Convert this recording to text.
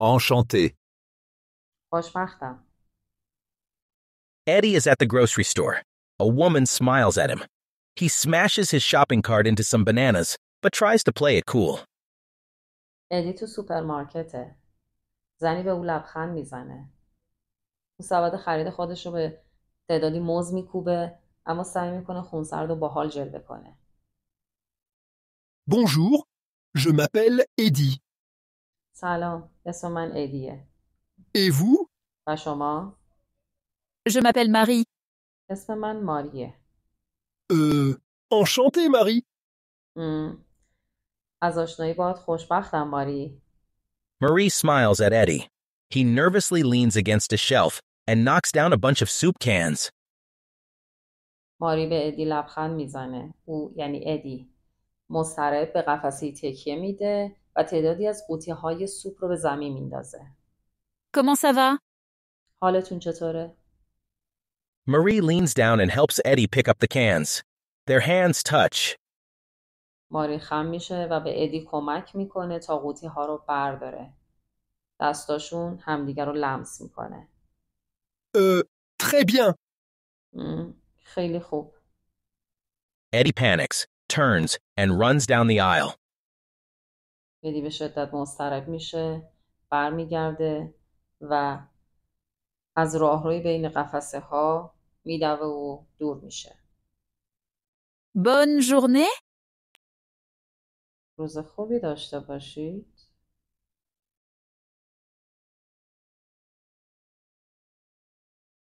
Enchanté. خوشبختم. Eddie is at the grocery store. A woman smiles at him. He smashes his shopping cart into some bananas, but tries to play it cool. ادی تو سوپرمارکته. زنی به او لبخند میزنه. او سبد خرید خودش رو به تعدادی موز میکوبه اما سعی میکنه خونسرد و باحال جلوه کنه. Bonjour, je m'appelle Eddie. سلام، اسم من ادیه. Et vous? و شما؟ Je m'appelle Marie. اسم من ماریه. Enchanté, Marie. از آشنایی باهات خوشبختم ماری. Marie smiles at Eddie. He nervously leans against a shelf and knocks down a bunch of soup cans. ماری به ادی لبخند میزنه. او یعنی ادی مضطرب به قفسه تکیه میده و تعدادی از قوطی‌های سوپ رو به زمین میندازه. Comment ça va? حالتون چطوره؟ Marie leans down and helps Eddie pick up the cans. Their hands touch. ماری خم میشه و به ادی کمک میکنه تا قوطی‌ها رو برداره. دستاشون همدیگر رو لمس میکنه. Très bien. خیلی خوب. Eddie panics, turns, and runs down the aisle. ادی به شدت مضطرب میشه، برمیگرده و از راهروی بین قفسه ها میدوه و دور میشه. Bonne journée? روز خوبی داشته باشی.